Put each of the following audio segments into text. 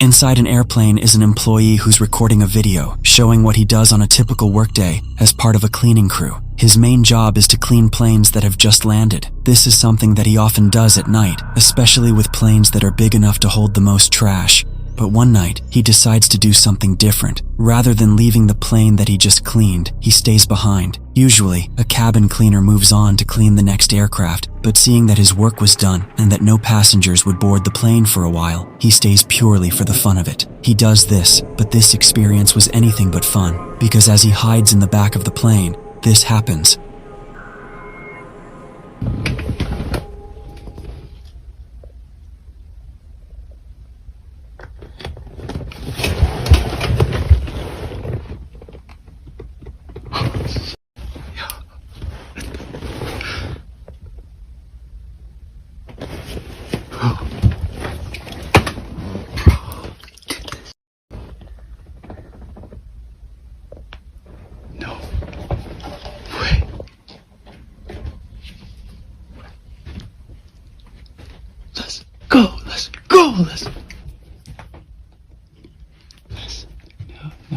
Inside an airplane is an employee who's recording a video showing what he does on a typical workday as part of a cleaning crew. His main job is to clean planes that have just landed. This is something that he often does at night, especially with planes that are big enough to hold the most trash. But one night, he decides to do something different. Rather than leaving the plane that he just cleaned, he stays behind. Usually, a cabin cleaner moves on to clean the next aircraft, but seeing that his work was done and that no passengers would board the plane for a while, he stays purely for the fun of it. He does this, but this experience was anything but fun, because as he hides in the back of the plane, this happens.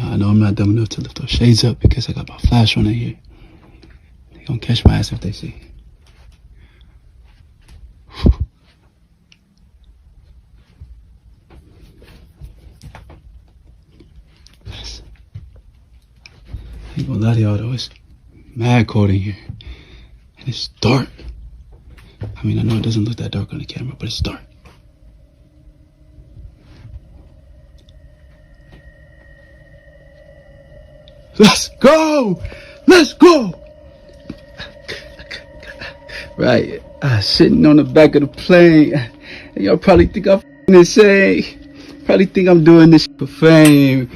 I know I'm not dumb enough to lift those shades up because I got my flash on in here. They gonna catch my ass if they see. I ain't gonna lie to y'all though, it's mad cold in here. And it's dark. I mean, I know it doesn't look that dark on the camera, but it's dark. Let's go! Let's go! Right, sitting on the back of the plane. And y'all probably think I'm insane. Probably think I'm doing this for fame.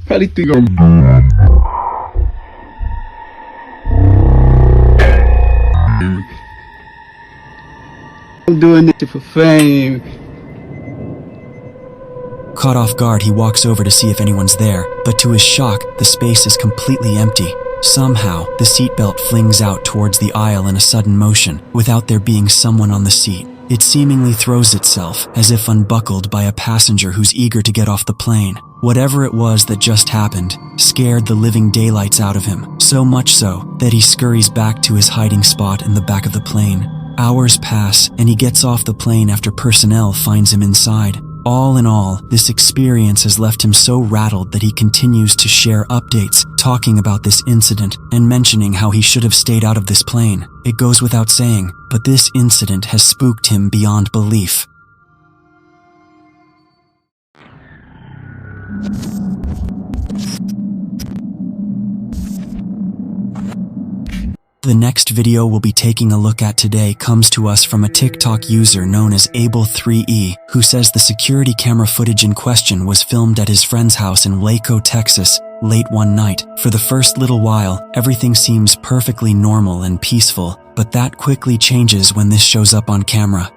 Probably think I'm doing this for fame. Caught off guard, he walks over to see if anyone's there, but to his shock, the space is completely empty. Somehow, the seatbelt flings out towards the aisle in a sudden motion, without there being someone on the seat. It seemingly throws itself, as if unbuckled by a passenger who's eager to get off the plane. Whatever it was that just happened scared the living daylights out of him, so much so that he scurries back to his hiding spot in the back of the plane. Hours pass, and he gets off the plane after personnel finds him inside. All in all, this experience has left him so rattled that he continues to share updates, talking about this incident and mentioning how he should have stayed out of this plane. It goes without saying, but this incident has spooked him beyond belief. The next video we'll be taking a look at today comes to us from a TikTok user known as Able3E, who says the security camera footage in question was filmed at his friend's house in Waco, Texas, late one night. For the first little while, everything seems perfectly normal and peaceful, but that quickly changes when this shows up on camera.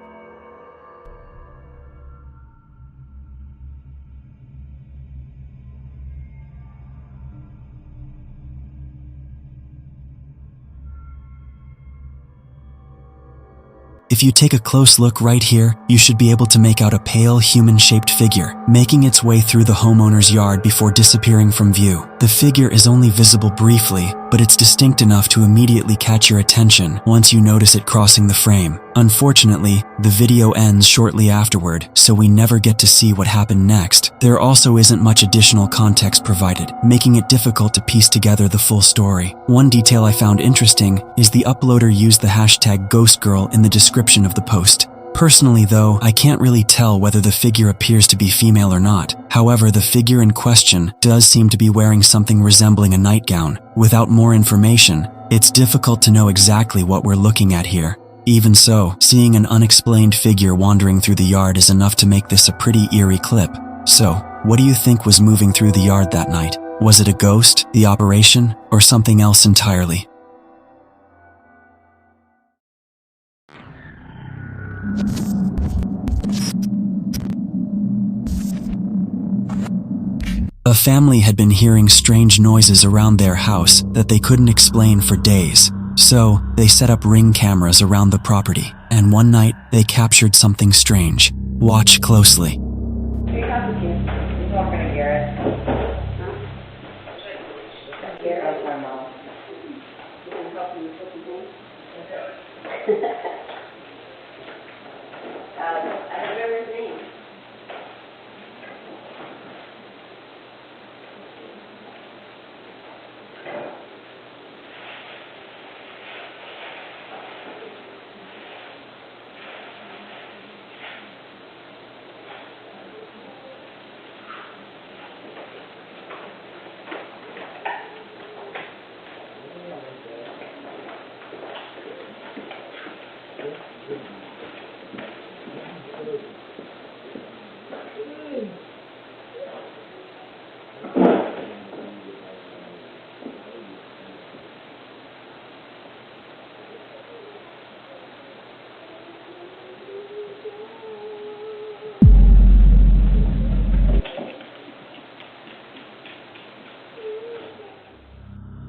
If you take a close look right here, you should be able to make out a pale, human-shaped figure, making its way through the homeowner's yard before disappearing from view. The figure is only visible briefly, but it's distinct enough to immediately catch your attention once you notice it crossing the frame. Unfortunately, the video ends shortly afterward, so we never get to see what happened next. There also isn't much additional context provided, making it difficult to piece together the full story. One detail I found interesting is the uploader used the hashtag #GhostGirl in the description of the post. Personally though, I can't really tell whether the figure appears to be female or not. However, the figure in question does seem to be wearing something resembling a nightgown. Without more information, it's difficult to know exactly what we're looking at here. Even so, seeing an unexplained figure wandering through the yard is enough to make this a pretty eerie clip. So, what do you think was moving through the yard that night? Was it a ghost, the operation, or something else entirely? A family had been hearing strange noises around their house that they couldn't explain for days. So, they set up ring cameras around the property, and one night they captured something strange. Watch closely.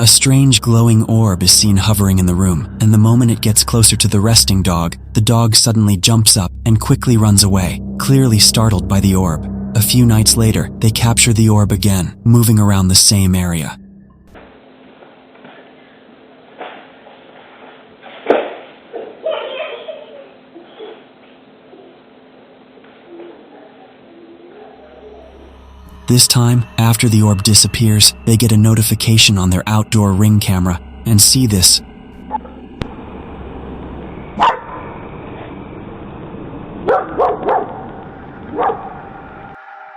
A strange glowing orb is seen hovering in the room, and the moment it gets closer to the resting dog, the dog suddenly jumps up and quickly runs away, clearly startled by the orb. A few nights later, they capture the orb again, moving around the same area. This time, after the orb disappears, they get a notification on their outdoor ring camera and see this.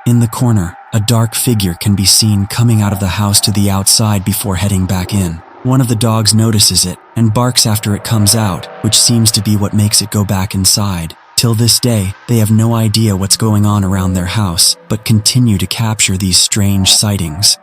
In the corner, a dark figure can be seen coming out of the house to the outside before heading back in. One of the dogs notices it and barks after it comes out, which seems to be what makes it go back inside. Till this day, they have no idea what's going on around their house, but continue to capture these strange sightings.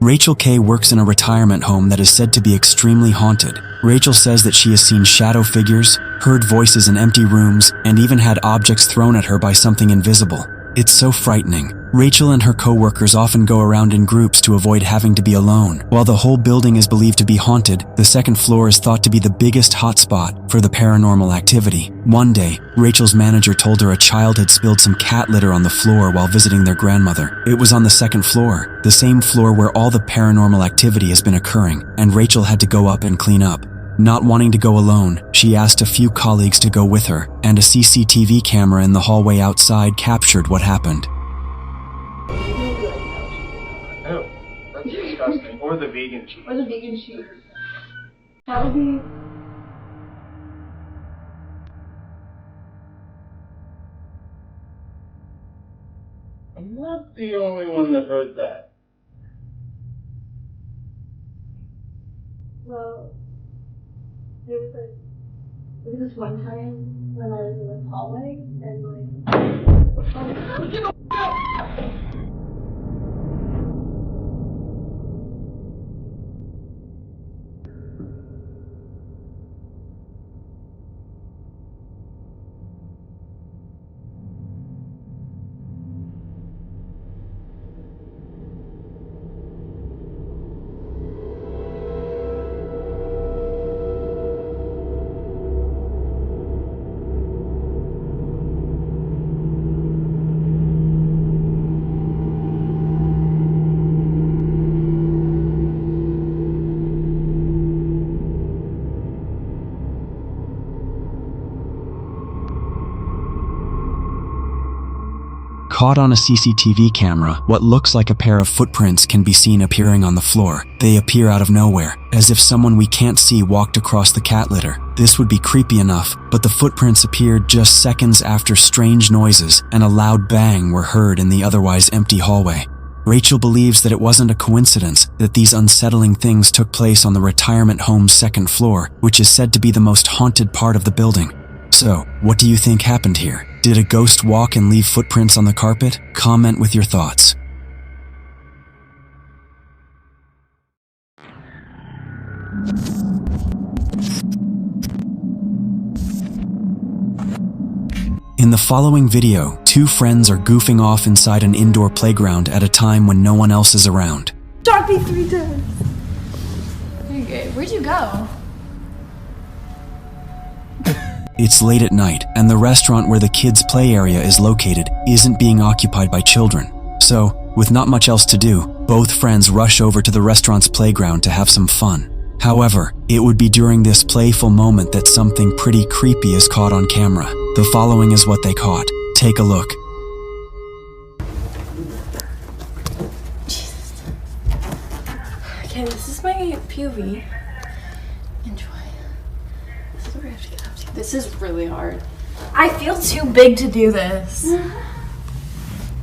Rachel K. works in a retirement home that is said to be extremely haunted. Rachel says that she has seen shadow figures, heard voices in empty rooms, and even had objects thrown at her by something invisible. It's so frightening. Rachel and her co-workers often go around in groups to avoid having to be alone. While the whole building is believed to be haunted, the second floor is thought to be the biggest hotspot for the paranormal activity. One day, Rachel's manager told her a child had spilled some cat litter on the floor while visiting their grandmother. It was on the second floor, the same floor where all the paranormal activity has been occurring, and Rachel had to go up and clean up. Not wanting to go alone, she asked a few colleagues to go with her, and a CCTV camera in the hallway outside captured what happened. Oh, that's disgusting. Or the vegan cheese. Or the vegan cheese. That would be... I'm not the only one that heard that. Well, there was this one time when I was in the hallway and Caught on a CCTV camera, what looks like a pair of footprints can be seen appearing on the floor. They appear out of nowhere, as if someone we can't see walked across the cat litter. This would be creepy enough, but the footprints appeared just seconds after strange noises and a loud bang were heard in the otherwise empty hallway. Rachel believes that it wasn't a coincidence that these unsettling things took place on the retirement home's second floor, which is said to be the most haunted part of the building. So, what do you think happened here? Did a ghost walk and leave footprints on the carpet? Comment with your thoughts. In the following video, two friends are goofing off inside an indoor playground at a time when no one else is around. Shot me 3 times. Okay, where'd you go? It's late at night, and the restaurant where the kids' play area is located isn't being occupied by children. So, with not much else to do, both friends rush over to the restaurant's playground to have some fun. However, it would be during this playful moment that something pretty creepy is caught on camera. The following is what they caught. Take a look. Jesus. Okay, this is my POV. Enjoy. This is where I have to get up to. This is really hard. I feel too big to do this. Do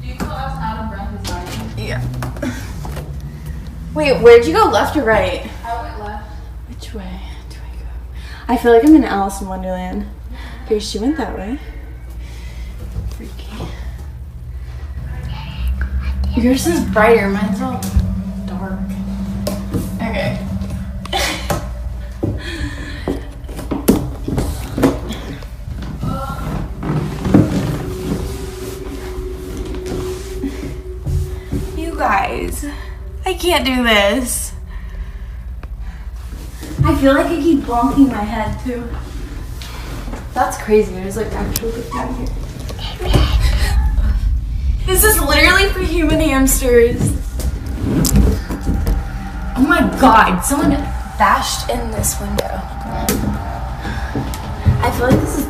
you feel us out of breath as I am? Yeah. Wait, where'd you go, left or right? I went left. Which way do I go? I feel like I'm in Alice in Wonderland. Okay, she went that way. Freaky. Yours is brighter, mine's all dark. Okay. You guys, I can't do this. I feel like I keep bonking my head too. That's crazy. There's like actual good down here. This is literally for human hamsters. Oh my god, someone bashed in this window. I feel like this is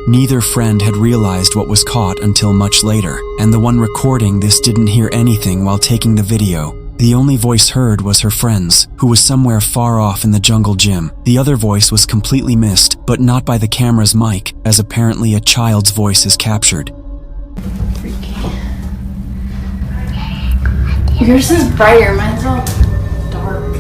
Neither friend had realized what was caught until much later, and the one recording this didn't hear anything while taking the video. The only voice heard was her friend's, who was somewhere far off in the jungle gym. The other voice was completely missed, but not by the camera's mic, as apparently a child's voice is captured. freaky. Yours is brighter, mine's all dark.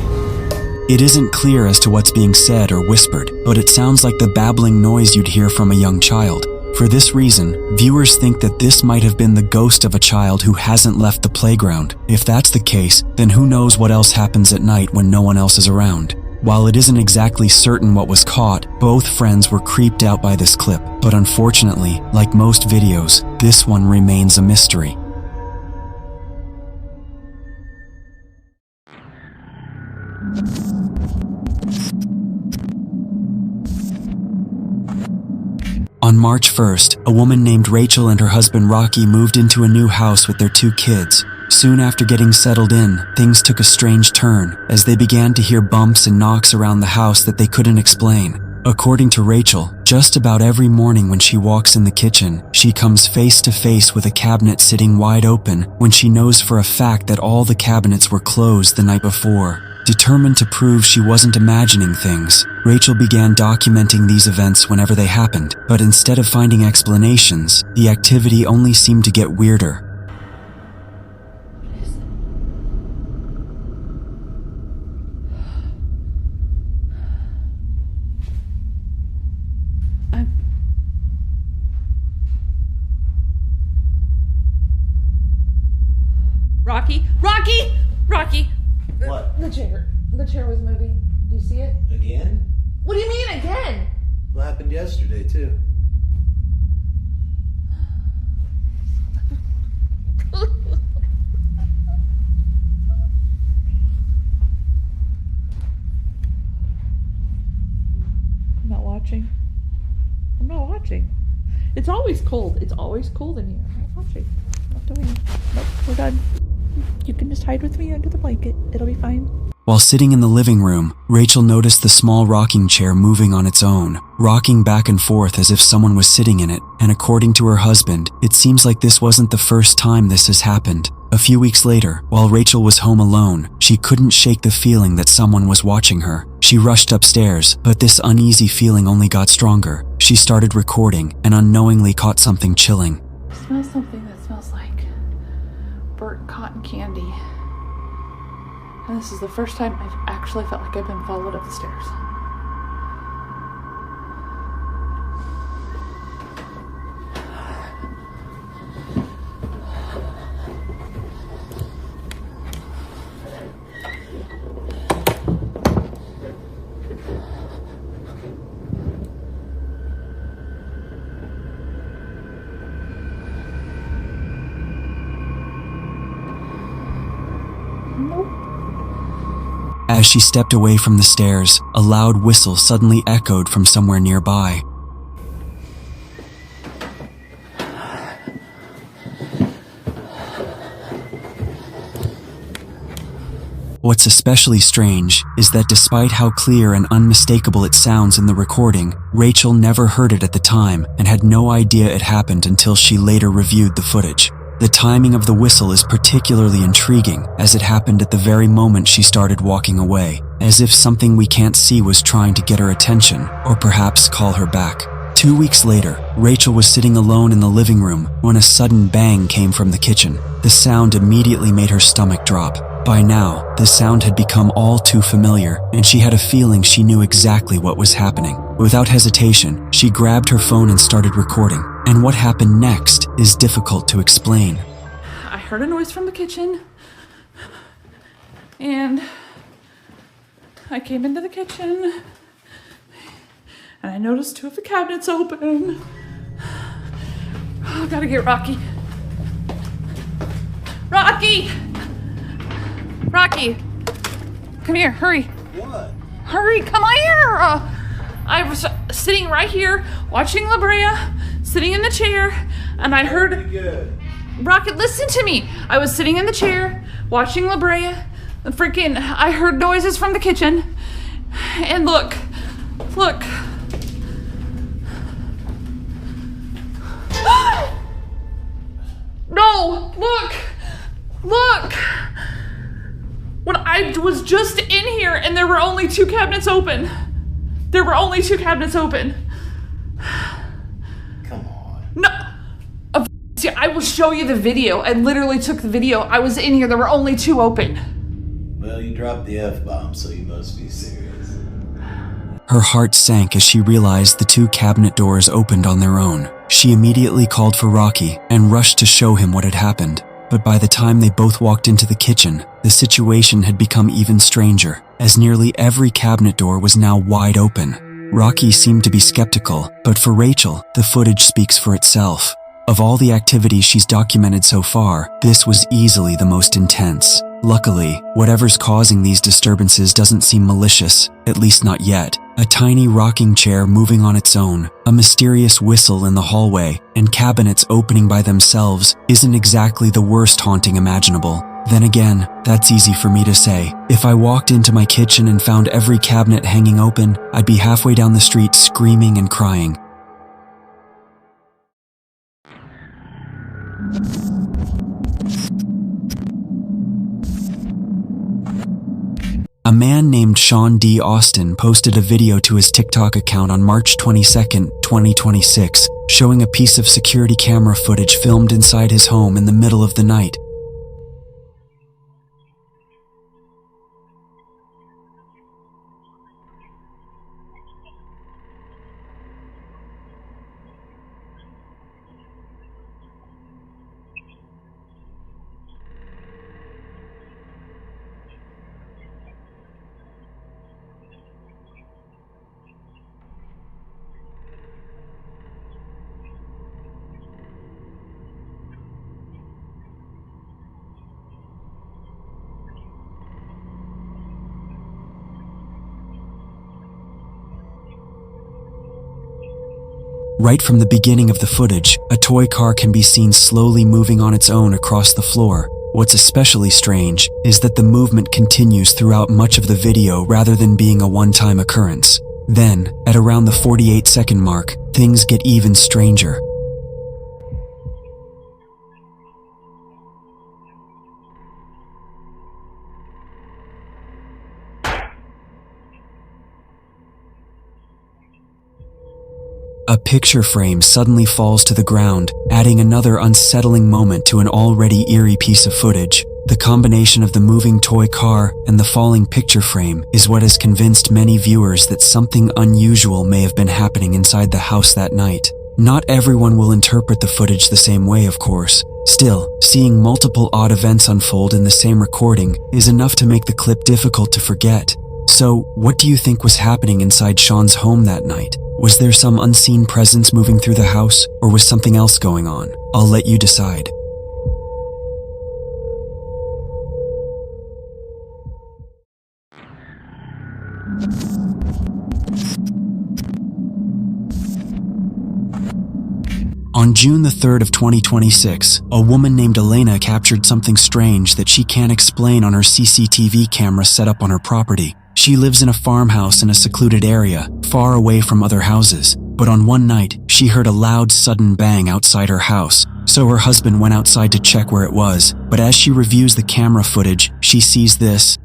It isn't clear as to what's being said or whispered, but it sounds like the babbling noise you'd hear from a young child. For this reason, viewers think that this might have been the ghost of a child who hasn't left the playground. If that's the case, then who knows what else happens at night when no one else is around. While it isn't exactly certain what was caught, both friends were creeped out by this clip. But unfortunately, like most videos, this one remains a mystery. On March 1st, a woman named Rachel and her husband Rocky moved into a new house with their 2 kids. Soon after getting settled in, things took a strange turn as they began to hear bumps and knocks around the house that they couldn't explain. According to Rachel, just about every morning when she walks in the kitchen, she comes face to face with a cabinet sitting wide open when she knows for a fact that all the cabinets were closed the night before. Determined to prove she wasn't imagining things, Rachel began documenting these events whenever they happened, but instead of finding explanations, the activity only seemed to get weirder. Rocky? Rocky! Rocky! What? The chair. The chair was moving. Do you see it? Again? What do you mean again? What happened yesterday, too? I'm not watching. I'm not watching. It's always cold. It's always cold in here. I'm not watching. I'm not doing it. Nope, we're done. You can just hide with me under the blanket. It'll be fine. While sitting in the living room, Rachel noticed the small rocking chair moving on its own, rocking back and forth as if someone was sitting in it, and according to her husband, it seems like this wasn't the first time this has happened. A few weeks later, while Rachel was home alone, she couldn't shake the feeling that someone was watching her. She rushed upstairs, but this uneasy feeling only got stronger. She started recording and unknowingly caught something chilling. I smell something that smells like burnt cotton candy. And this is the first time I've actually felt like I've been followed up the stairs. As she stepped away from the stairs, a loud whistle suddenly echoed from somewhere nearby. What's especially strange is that despite how clear and unmistakable it sounds in the recording, Rachel never heard it at the time and had no idea it happened until she later reviewed the footage. The timing of the whistle is particularly intriguing, as it happened at the very moment she started walking away, as if something we can't see was trying to get her attention, or perhaps call her back. 2 weeks later, Rachel was sitting alone in the living room when a sudden bang came from the kitchen. The sound immediately made her stomach drop. By now, the sound had become all too familiar, and she had a feeling she knew exactly what was happening. Without hesitation, she grabbed her phone and started recording. And what happened next is difficult to explain. I heard a noise from the kitchen, and I came into the kitchen, and I noticed 2 of the cabinets open. Oh, I gotta get Rocky. Rocky! Rocky! Come here, hurry. What? Hurry, come here! I was sitting right here, watching La Brea, sitting in the chair, and I heard... Pretty good. Rocket, listen to me. I was sitting in the chair, watching La Brea, and I heard noises from the kitchen. And look. No, look. When I was just in here and there were only 2 cabinets open. Come on. No. See, I will show you the video. I literally took the video. I was in here. There were only 2 open. Well, you dropped the F-bomb, so you must be serious. Her heart sank as she realized the 2 cabinet doors opened on their own. She immediately called for Rocky and rushed to show him what had happened. But by the time they both walked into the kitchen, the situation had become even stranger, as nearly every cabinet door was now wide open. Rocky seemed to be skeptical, but for Rachel, the footage speaks for itself. Of all the activities she's documented so far, this was easily the most intense. Luckily, whatever's causing these disturbances doesn't seem malicious, at least not yet. A tiny rocking chair moving on its own, a mysterious whistle in the hallway, and cabinets opening by themselves isn't exactly the worst haunting imaginable. Then again, that's easy for me to say. If I walked into my kitchen and found every cabinet hanging open, I'd be halfway down the street screaming and crying. A man named Sean D. Austin posted a video to his TikTok account on March 22, 2026, showing a piece of security camera footage filmed inside his home in the middle of the night. Right from the beginning of the footage, a toy car can be seen slowly moving on its own across the floor. What's especially strange is that the movement continues throughout much of the video rather than being a one-time occurrence. Then, at around the 48-second mark, things get even stranger. A picture frame suddenly falls to the ground, adding another unsettling moment to an already eerie piece of footage. The combination of the moving toy car and the falling picture frame is what has convinced many viewers that something unusual may have been happening inside the house that night. Not everyone will interpret the footage the same way, of course. Still, seeing multiple odd events unfold in the same recording is enough to make the clip difficult to forget. So, what do you think was happening inside Sean's home that night? Was there some unseen presence moving through the house, or was something else going on? I'll let you decide. On June the 3rd of 2026, a woman named Elena captured something strange that she can't explain on her CCTV camera set up on her property. She lives in a farmhouse in a secluded area, far away from other houses. But on one night, she heard a loud, sudden bang outside her house. So her husband went outside to check where it was. But as she reviews the camera footage, she sees this.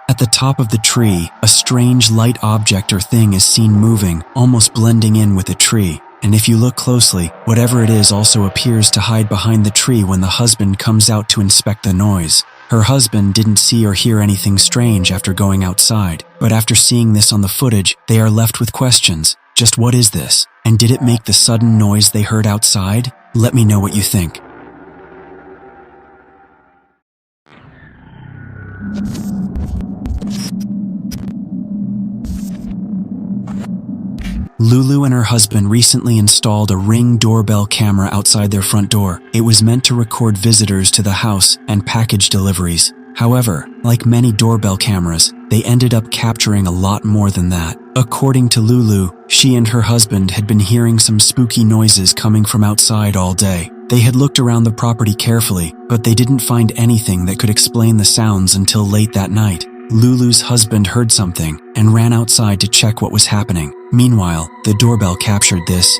At the top of the tree, a strange light object or thing is seen moving, almost blending in with the tree. And if you look closely, whatever it is also appears to hide behind the tree when the husband comes out to inspect the noise. Her husband didn't see or hear anything strange after going outside, but after seeing this on the footage, they are left with questions. Just what is this? And did it make the sudden noise they heard outside? Let me know what you think. Lulu and her husband recently installed a Ring doorbell camera outside their front door. It was meant to record visitors to the house and package deliveries. However, like many doorbell cameras, they ended up capturing a lot more than that. According to Lulu, she and her husband had been hearing some spooky noises coming from outside all day. They had looked around the property carefully, but they didn't find anything that could explain the sounds until late that night. Lulu's husband heard something and ran outside to check what was happening. Meanwhile, the doorbell captured this.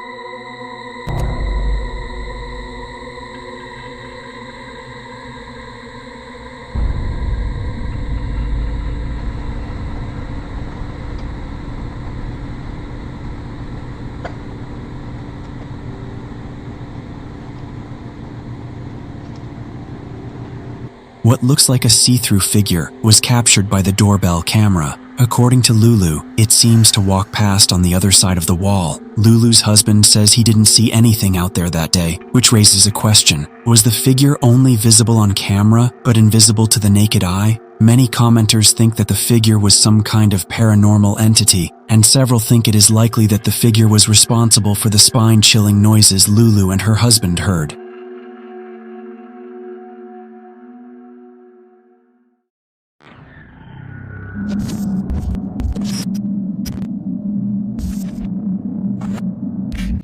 What looks like a see-through figure was captured by the doorbell camera. According to Lulu, it seems to walk past on the other side of the wall. Lulu's husband says he didn't see anything out there that day, which raises a question. Was the figure only visible on camera, but invisible to the naked eye? Many commenters think that the figure was some kind of paranormal entity, and several think it is likely that the figure was responsible for the spine-chilling noises Lulu and her husband heard.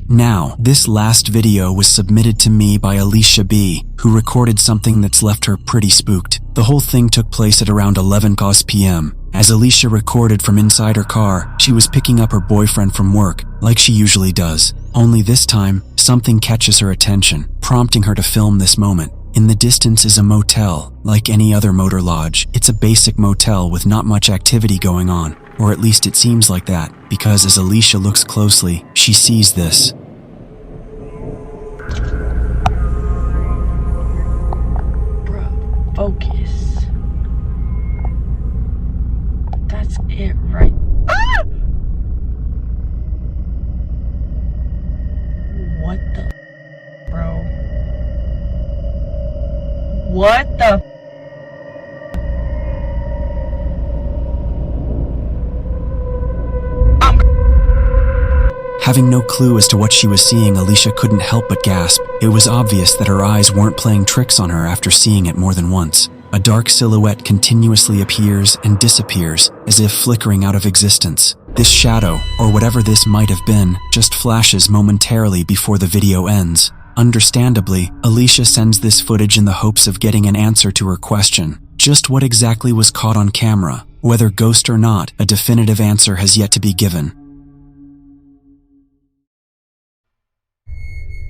Now, this last video was submitted to me by Alicia B, who recorded something that's left her pretty spooked. The whole thing took place at around 11 p.m. As Alicia recorded from inside her car, she was picking up her boyfriend from work, like she usually does. Only this time, something catches her attention, prompting her to film this moment. In the distance is a motel, like any other motor lodge. It's a basic motel with not much activity going on, or at least it seems like that, because as Alicia looks closely, she sees this. Bro, focus. That's it right. Ah! What the bro? What the Having no clue as to what she was seeing, Alicia couldn't help but gasp. It was obvious that her eyes weren't playing tricks on her after seeing it more than once. A dark silhouette continuously appears and disappears, as if flickering out of existence. This shadow, or whatever this might have been, just flashes momentarily before the video ends. Understandably, Alicia sends this footage in the hopes of getting an answer to her question. Just what exactly was caught on camera? Whether ghost or not, a definitive answer has yet to be given.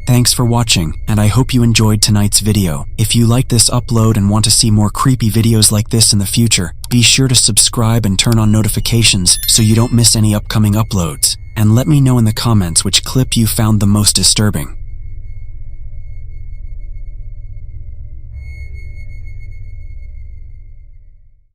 Thanks for watching, and I hope you enjoyed tonight's video. If you liked this upload and want to see more creepy videos like this in the future, be sure to subscribe and turn on notifications so you don't miss any upcoming uploads. And let me know in the comments which clip you found the most disturbing.